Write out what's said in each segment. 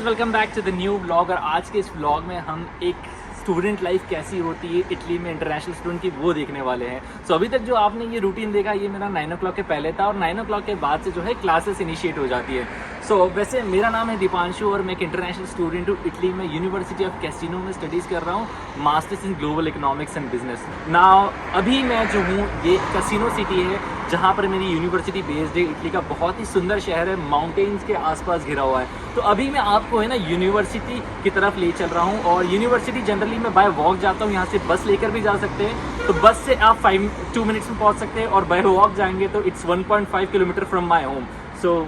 Guys, welcome back to the new vlog. और आज के इस व्लॉग में हम एक स्टूडेंट लाइफ कैसी होती है इटली में इंटरनेशनल स्टूडेंट की वो देखने वाले हैं। सो अभी तक जो आपने ये रूटीन देखा ये मेरा 9 o'clock के पहले था और 9 o'clock के बाद से जो है क्लासेस इनिशिएट हो जाती है। वैसे मेरा नाम है दीपांशु और मैं एक इंटरनेशनल स्टूडेंट हूँ। इटली में यूनिवर्सिटी ऑफ कैसिनो में स्टडीज़ कर रहा हूँ, masters in global economics and business. Now अभी मैं जो हूँ ये कैसिनो सिटी है जहाँ पर मेरी यूनिवर्सिटी बेस्ड है। इटली का बहुत ही सुंदर शहर है, माउंटेन्स के आसपास घिरा हुआ है। तो अभी मैं आपको है ना यूनिवर्सिटी की तरफ ले चल रहा हूँ। और यूनिवर्सिटी जनरली मैं बाय वॉक जाता हूँ, यहाँ से बस लेकर भी जा सकते हैं। तो बस से आप 2 मिनट्स में पहुँच सकते हैं और बाय वॉक जाएंगे तो it's 1.5 kilometre from my home. So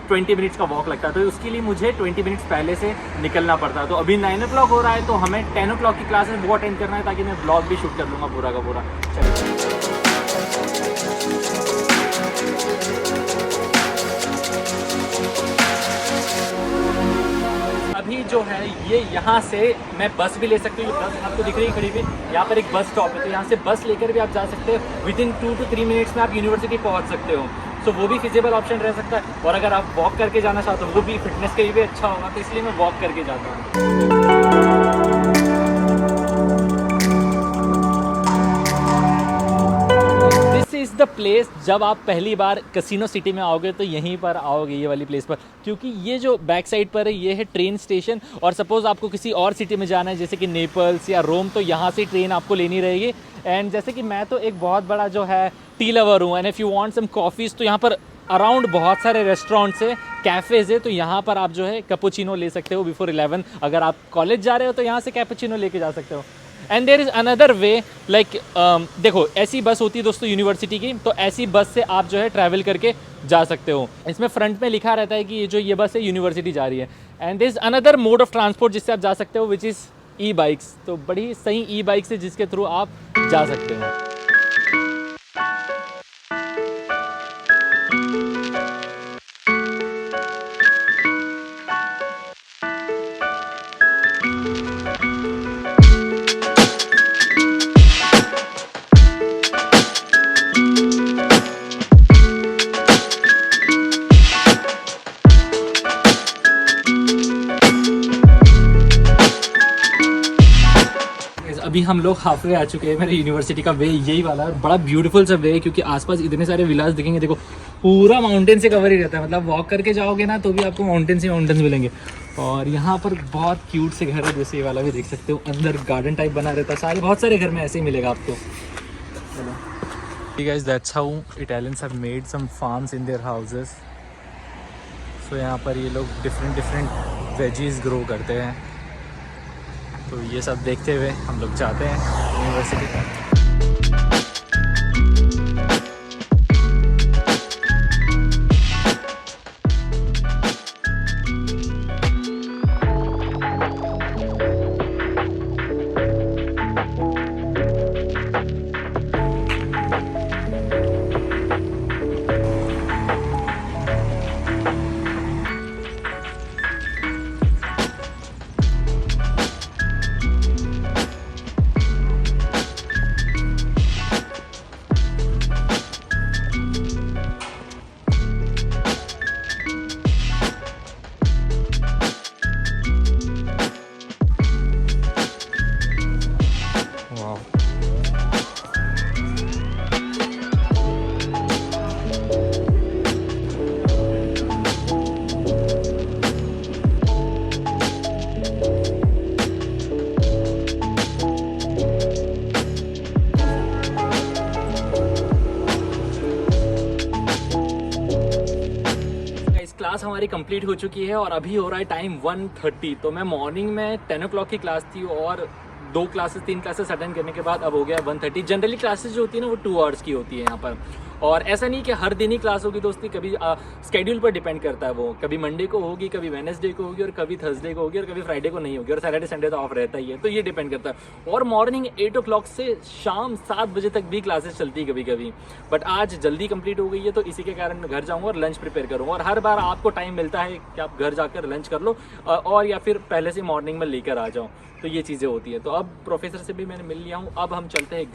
20 minutes का वॉक लगता है। तो उसके लिए मुझे 20 मिनट्स पहले से निकलना पड़ता है। तो अभी 9 o'clock हो रहा है तो हमें 10 o'clock की क्लासेस वो अटेंड करना है ताकि मैं ब्लॉग भी शूट कर लूँगा पूरा का पूरा। अभी जो है ये यहाँ से मैं बस भी ले सकती हूँ। बस आपको दिख रही है खड़ी हुई, यहाँ पर एक बस स्टॉप है। तो यहाँ से बस लेकर भी आप जा सकते हो। विदिन 2 to 3 मिनट्स में आप यूनिवर्सिटी पहुँच सकते हो। सो वो भी फिजिबल ऑप्शन रह सकता है। और अगर आप वॉक करके जाना चाहते हो वो भी फिटनेस के लिए भी अच्छा होगा, तो इसलिए मैं वॉक करके जाता हूँ। This is the place. जब आप पहली बार कैसिनो सिटी में आओगे तो यहीं पर आओगे, ये वाली प्लेस पर, क्योंकि ये जो बैक साइड पर है ये है ट्रेन स्टेशन। और सपोज़ आपको किसी और सिटी में जाना है जैसे कि नेपल्स या रोम, तो यहाँ से ट्रेन आपको लेनी रहेगी। एंड जैसे कि मैं तो एक बहुत बड़ा जो है टी लवर हूँ, and if you want some coffees तो यहाँ पर अराउंड बहुत सारे रेस्टोरेंट्स है, कैफ़ेज़ है। तो यहाँ पर आप जो है कैपुचिनो ले सकते हो बिफोर 11। अगर आप कॉलेज जा रहे हो तो यहाँ से कैपुचिनो लेके जा सकते हो। And there is another way like देखो, ऐसी बस होती है दोस्तों यूनिवर्सिटी की, तो ऐसी बस से आप जो है ट्रैवल करके जा सकते हो। इसमें फ्रंट में लिखा रहता है कि ये बस है यूनिवर्सिटी जा रही है। And there is another mode of transport जिससे आप जा सकते हो, विच इज़ ई बाइक्स। तो बड़ी सही ई बाइक्स है जिसके थ्रू आप जा सकते हो। अभी हम लोग हाफ वे आ चुके हैं। मेरे यूनिवर्सिटी का वे यही वाला है, बड़ा ब्यूटीफुल सा वे है क्योंकि आसपास इतने सारे विलास दिखेंगे। देखो पूरा माउंटेन से कवर ही रहता है, मतलब वॉक करके जाओगे ना तो भी आपको माउंटेन्स ही माउंटेन्स मिलेंगे। और यहाँ पर बहुत क्यूट से घर है, जैसे ये वाला भी देख सकते हो। अंदर गार्डन टाइप बना रहता है, सारे बहुत सारे घर में ऐसे ही मिलेगा आपको। चलो guys, that's how Italians have made some farms in their houses. So यहाँ पर ये लोग डिफरेंट वेजीज ग्रो करते हैं। तो ये सब देखते हुए हम लोग जाते हैं यूनिवर्सिटी। क्लास हमारी कंप्लीट हो चुकी है और अभी हो रहा है टाइम 1:30। तो मैं मॉर्निंग में 10 o'clock की क्लास थी और 3 क्लासेस अटेंड करने के बाद अब हो गया 1:30। जनरली क्लासेस जो होती है ना वो 2 hours की होती है यहाँ पर। और ऐसा नहीं कि हर दिन ही क्लास होगी दोस्ती, कभी स्केड्यूल पर डिपेंड करता है। वो कभी मंडे को होगी, कभी वेडनेसडे को होगी और कभी थर्सडे को होगी और कभी फ्राइडे को नहीं होगी और सैटरडे संडे तो ऑफ रहता ही है। तो ये डिपेंड करता है। और मॉर्निंग 8 o'clock से शाम 7 बजे तक भी क्लासेस चलती है कभी कभी। बट आज जल्दी कंप्लीट हो गई है तो इसी के कारण मैं घर जाऊँगा और लंच प्रिपेयर करूँगा। और हर बार आपको टाइम मिलता है कि आप घर जाकर लंच कर लो और या फिर पहले से मॉर्निंग में लेकर आ जाओ। तो ये चीज़ें होती हैं। तो अब प्रोफेसर से भी मैंने मिल लिया हूँ। अब हम चलते हैं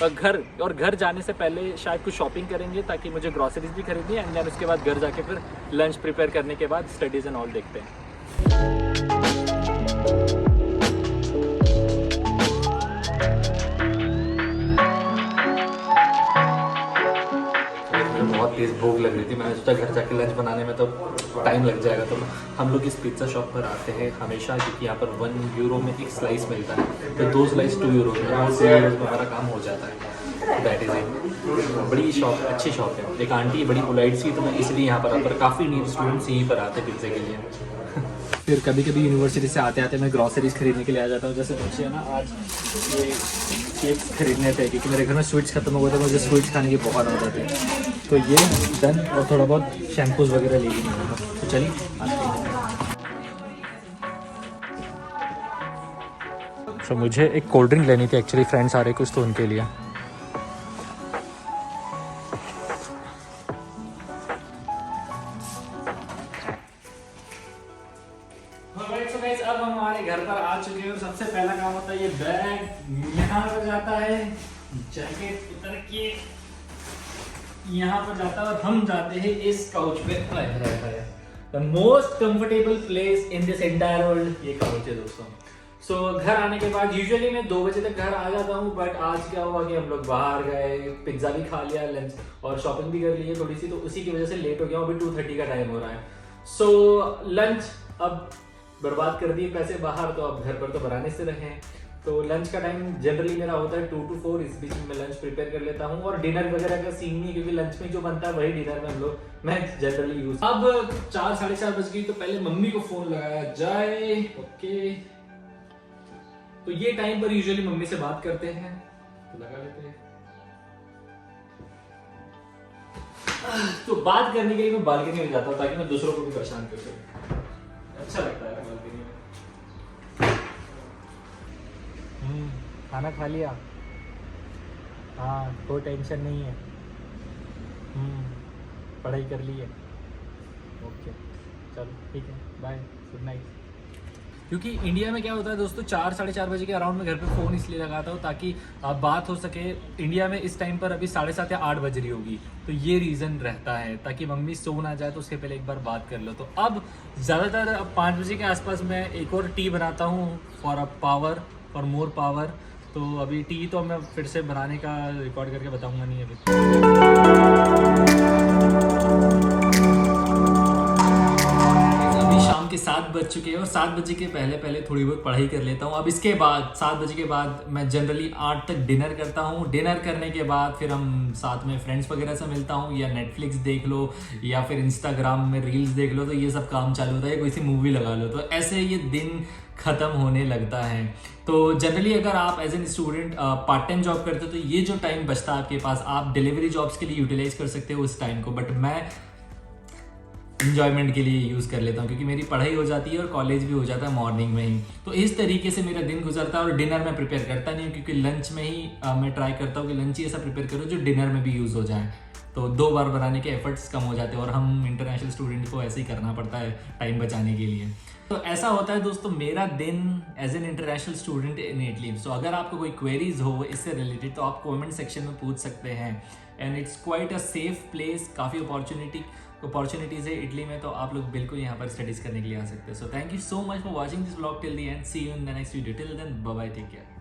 घर जाने से पहले शायद कुछ शॉपिंग करेंगे ताकि मुझे ग्रॉसरीज भी खरीदनी है। एंड देन उसके बाद घर जाके फिर लंच प्रिपेयर करने के बाद स्टडीज़ एंड ऑल देखते हैं। बहुत तेज़ भूख लग रही थी, मैंने सोचा घर जाके लंच बनाने में तो टाइम लग जाएगा, तो हम लोग इस पिज़्ज़ा शॉप पर आते हैं हमेशा, क्योंकि यहाँ पर 1 यूरो में एक स्लाइस मिलता है, तो 2 स्लाइस 2 यूरो में, और 2 यूरो में हमारा काम हो जाता है। That is it. बड़ी शॉप, अच्छी शॉप है। एक आंटी बड़ी पोलाइट सी, तो मैं इसलिए यहाँ पर काफ़ी न्यू स्टूडेंट्स यहीं पर आते पिज़्ज़े के लिए। फिर कभी कभी यूनिवर्सिटी से आते आते मैं ग्रॉसरीज खरीदने के लिए आ जाता हूँ। जैसे मुझे ना आज ये केक्स खरीदने थे, क्योंकि मेरे घर में स्वीट्स खत्म हो गए थे, मुझे स्वीट्स खाने की बहुत आदत है। तो ये डन, और थोड़ा बहुत शैम्पूज वगैरह ले ली मैंने, तो चलिए आते हैं। तो मुझे एक कोल्ड ड्रिंक लेनी थी एक्चुअली, फ्रेंड्स आ रहे कुछ तो उनके लिए। अब हम हमारे घर पर आ चुके हैं और सबसे पहला काम होता है ये बैग यहाँ पर जाता है, जैकेट उतर के यहाँ पर जाता है और हम जाते हैं इस काउच पे। The most comfortable place in this entire world ये काउच है दोस्तों। सो घर आने के बाद यूजुअली मैं 2 बजे तक घर आ जाता हूँ, बट आज क्या हुआ कि हम लोग बाहर गए, पिज्ज़ा भी खा लिया, लंच और शॉपिंग भी कर ली है थोड़ी सी, तो उसी की वजह से लेट हो गया। अभी 2:30 का टाइम हो रहा है। सो लंच अब बर्बाद कर दिए पैसे बाहर, तो अब घर पर तो बनाने से रहे हैं। तो लंच का टाइम जनरली मेरा होता है 2 to 4, इस बीच में मैं लंच प्रिपेयर कर लेता हूँ। और डिनर वगैरह का सीन नहीं, क्योंकि लंच में जो बनता है वही डिनर में मैं जनरली यूज। अब 4 साढ़े 4 बज गई, तो पहले मम्मी को फोन लगाया जाए। ओके, तो ये टाइम पर यूजुअली मम्मी से बात करते हैं, तो लगा लेते हैं। तो बात करने के लिए मैं बालकनी में जाता हूँ, ताकि मैं दूसरों को भी परेशान कर सकूं। अच्छा लगता है बालकनी में। खाना खा लिया? हाँ, कोई टेंशन नहीं है। पढ़ाई कर ली है? ओके, चलो ठीक है, बाय, गुड नाइट। क्योंकि इंडिया में क्या होता है दोस्तों, 4 साढ़े 4 बजे के अराउंड में घर पे फ़ोन इसलिए लगाता हूँ ताकि बात हो सके। इंडिया में इस टाइम पर अभी 7:30 या 8 बज रही होगी, तो ये रीज़न रहता है, ताकि मम्मी सो ना जाए तो उसके पहले एक बार बात कर लो। तो अब ज़्यादातर अब 5 बजे के आसपास मैं एक और टी बनाता हूँ फॉर मोर पावर। तो अभी टी तो मैं फिर से बनाने का रिकॉर्ड करके बताऊँगा नहीं अभी। शाम के 7 बज चुके हैं और 7 बजे के पहले थोड़ी बहुत पढ़ाई कर लेता हूँ। अब इसके बाद 7 बजे के बाद मैं जनरली 8 तक डिनर करता हूँ। डिनर करने के बाद फिर हम साथ में फ्रेंड्स वगैरह से मिलता हूँ, या नेटफ्लिक्स देख लो या फिर इंस्टाग्राम में रील्स देख लो, तो ये सब काम चालू होता है, कोई सी मूवी लगा लो, तो ऐसे ये दिन ख़त्म होने लगता है। तो जनरली अगर आप as an student part time job करते हो, तो ये जो टाइम बचता है आपके पास, आप डिलीवरी जॉब्स के लिए यूटिलाइज कर सकते हो उस टाइम को, बट मैं इंजॉयमेंट के लिए यूज़ कर लेता हूँ, क्योंकि मेरी पढ़ाई हो जाती है और कॉलेज भी हो जाता है मॉर्निंग में ही। तो इस तरीके से मेरा दिन गुजरता है। और डिनर मैं प्रिपेयर करता नहीं हूँ, क्योंकि लंच में ही मैं ट्राई करता हूँ कि लंच ही ऐसा प्रिपेयर करूँ जो डिनर में भी यूज़ हो जाए, तो 2 बार बनाने के एफर्ट्स कम हो जाते हैं, और हम इंटरनेशनल स्टूडेंट को ऐसे ही करना पड़ता है टाइम बचाने के लिए। तो ऐसा होता है दोस्तों मेरा दिन as an international student in Italy. So अगर आपको कोई क्वेरीज हो इससे रिलेटेड, तो आप कमेंट सेक्शन में पूछ सकते हैं। And it's quite a safe place, काफ़ी अपॉर्चुनिटीज़ है इटली में, तो आप लोग बिल्कुल यहाँ पर स्टडीज़ करने के लिए आ सकते हैं। So thank you so much for watching this vlog till the end. See you in the next video. Till then bye bye, take care.